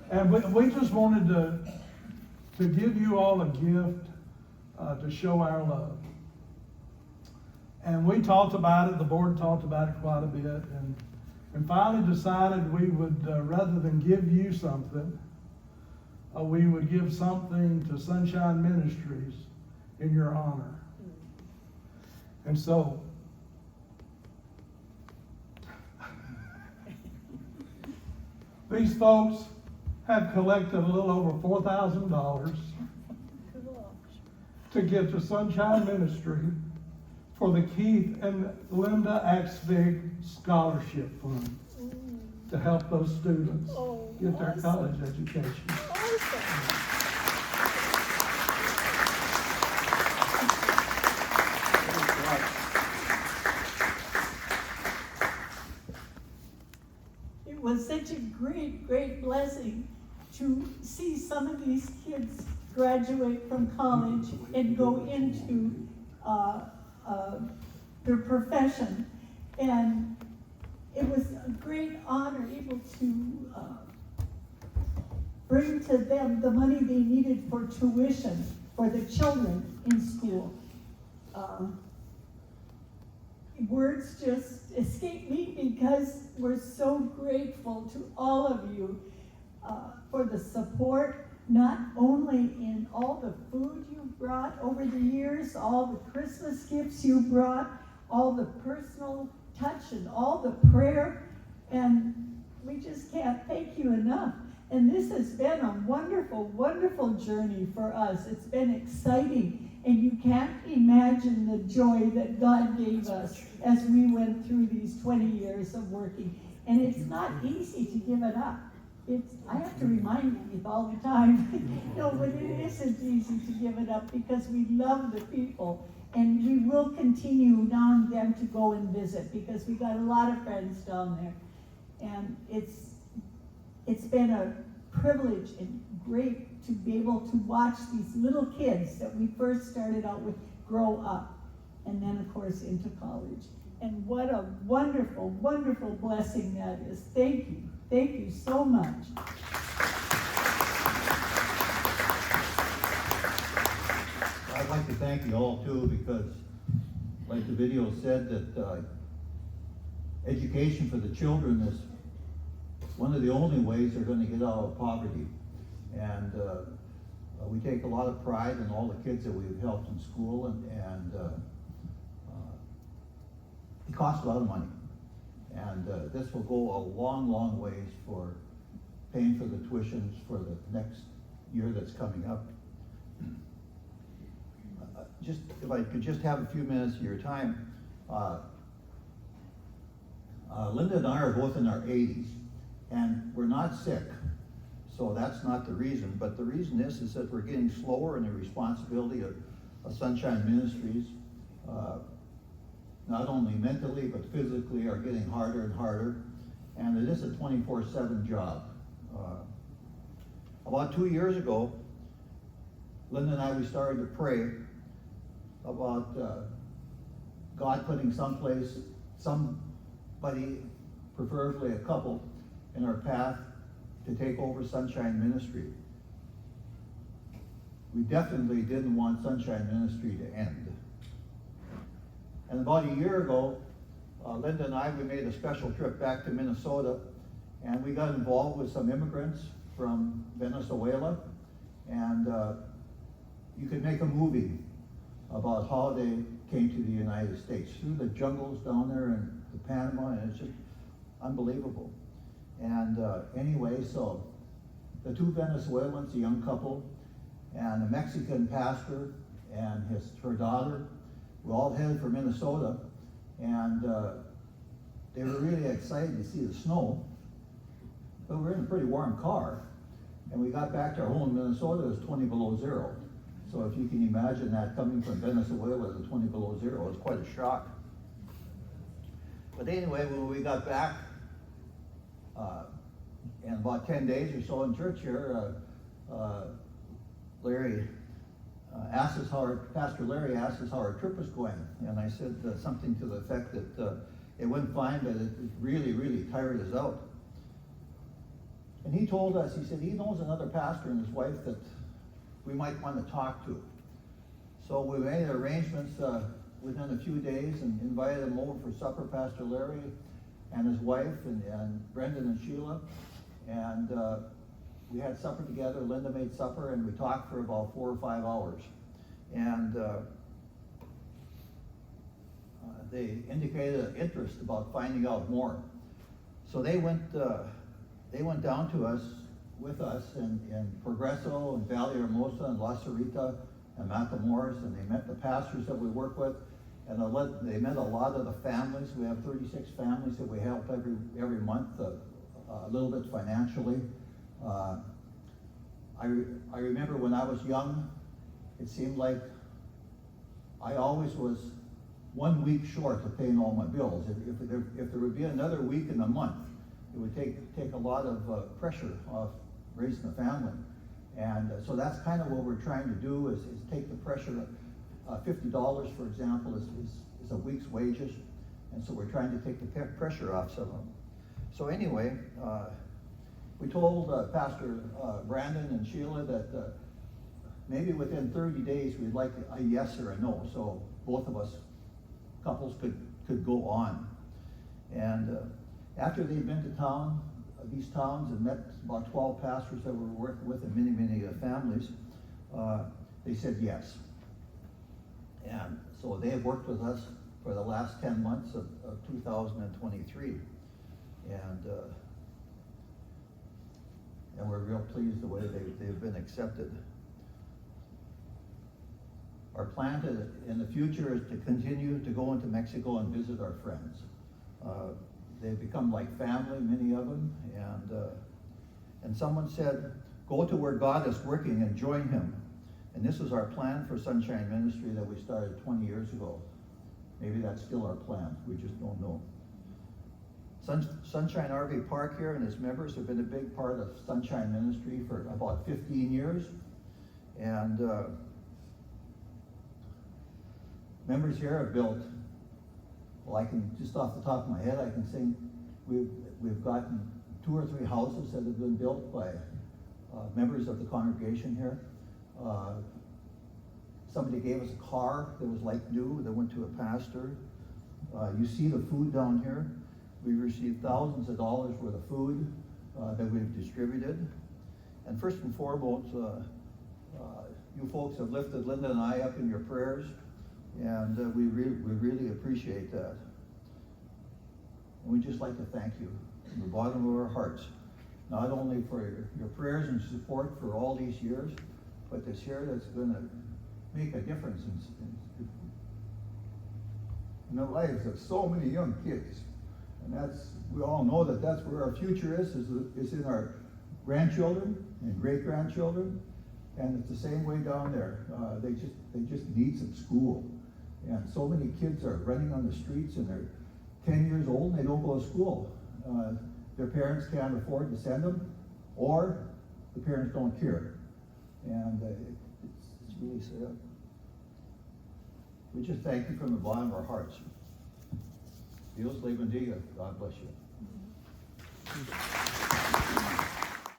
And we just wanted to give you all a gift to show our love. And we talked about it, the board talked about it quite a bit, and finally decided we would, rather than give you something, we would give something to SONshine Ministries in your honor. And so, these folks have collected a little over $4,000 to give to SONshine Ministry for the Keith and Linda Axvig Scholarship Fund to help those students get their college education. It was such a great blessing to see some of these kids graduate from college and go into their profession. And it was a great honor able to bring to them the money they needed for tuition for the children in school. Words just escape me because we're so grateful to all of you for the support, not only in all the food you brought over the years, all the Christmas gifts you brought, all the personal touch and all the prayer, and we just can't thank you enough. And this has been a wonderful journey for us. It's been exciting, and you can't imagine the joy that God gave us as we went through these 20 years of working. And it's not easy to give it up. I have to remind you all the time, no, but it isn't easy to give it up because we love the people, and we will continue now and then to go and visit because we got a lot of friends down there. And it's been a privilege and great to be able to watch these little kids that we first started out with grow up, and then of course into college. And what a wonderful blessing that is. Thank you so much. I'd like to thank you all too, because like the video said, that education for the children is one of the only ways they're going to get out of poverty. And we take a lot of pride in all the kids that we've helped in school, and it costs a lot of money. And this will go a long ways for paying for the tuitions for the next year that's coming up. Just if I could just have a few minutes of your time. Linda and I are both in our 80s, and we're not sick, so that's not the reason. But the reason is that we're getting slower in the responsibility of SONshine Ministries. Not only mentally, but physically are getting harder and harder. And it is a 24/7 job. About 2 years ago, Linda and I, we started to pray about God putting somebody, preferably a couple, in our path to take over SONshine Ministry. We definitely didn't want SONshine Ministry to end. And about a year ago, Linda and I, we made a special trip back to Minnesota, and we got involved with some immigrants from Venezuela, and you could make a movie about how they came to the United States, through the jungles down there in Panama, and it's just unbelievable. And anyway, so the two Venezuelans, a young couple, and a Mexican pastor and her daughter, we all headed for Minnesota, and they were really excited to see the snow. But we were in a pretty warm car, and we got back to our home in Minnesota. It was 20 below zero. So if you can imagine that coming from Venezuela to 20 below zero, it was quite a shock. But anyway, when we got back, in about 10 days or so in church here, Pastor Larry asked us how our trip was going, and I said something to the effect that it went fine, but it really tired us out. And he told us, he said he knows another pastor and his wife that we might want to talk to. So we made arrangements within a few days and invited him over for supper, Pastor Larry and his wife and Brendan and Sheila. And we had supper together. Linda made supper and we talked for about 4 or 5 hours. And they indicated an interest about finding out more. So they went down to us, with us in Progreso and Valley Hermosa and La Cerrita and Matamoros, and they met the pastors that we work with, and they met a lot of the families. We have 36 families that we help every month, a little bit financially. I remember when I was young, it seemed like I always was 1 week short of paying all my bills. If there would be another week in the month, it would take a lot of pressure off raising a family. And so that's kind of what we're trying to do is take the pressure. $50, for example, is a week's wages. And so we're trying to take the pressure off some of them. So anyway, we told Pastor Brandon and Sheila that maybe within 30 days we'd like a yes or a no. So both of us, couples, could go on. And after they'd been to these towns and met about 12 pastors that we were working with and many families, they said yes. And so they have worked with us for the last 10 months of 2023. And we're real pleased the way they've been accepted. Our plan in the future is to continue to go into Mexico and visit our friends. They've become like family, many of them, and someone said, go to where God is working and join him. And this is our plan for SONshine Ministry that we started 20 years ago. Maybe that's still our plan, we just don't know. SONshine RV Park here and its members have been a big part of SONshine Ministry for about 15 years. And members here have built, well, I can, just off the top of my head, I can say we've gotten 2 or 3 houses that have been built by members of the congregation here. Somebody gave us a car that was like new, that went to a pastor. You see the food down here. We've received thousands of dollars worth of food that we've distributed. And first and foremost, you folks have lifted Linda and I up in your prayers, and we really appreciate that. And we'd just like to thank you from the bottom of our hearts, not only for your prayers and support for all these years, but this year that's going to make a difference in the lives of so many young kids. And we all know that's where our future is in our grandchildren and great-grandchildren. And it's the same way down there. They just need some school. And so many kids are running on the streets and they're 10 years old and they don't go to school. Their parents can't afford to send them, or the parents don't care. And it's really sad. We just thank you from the bottom of our hearts. Dios le bendiga. God bless you.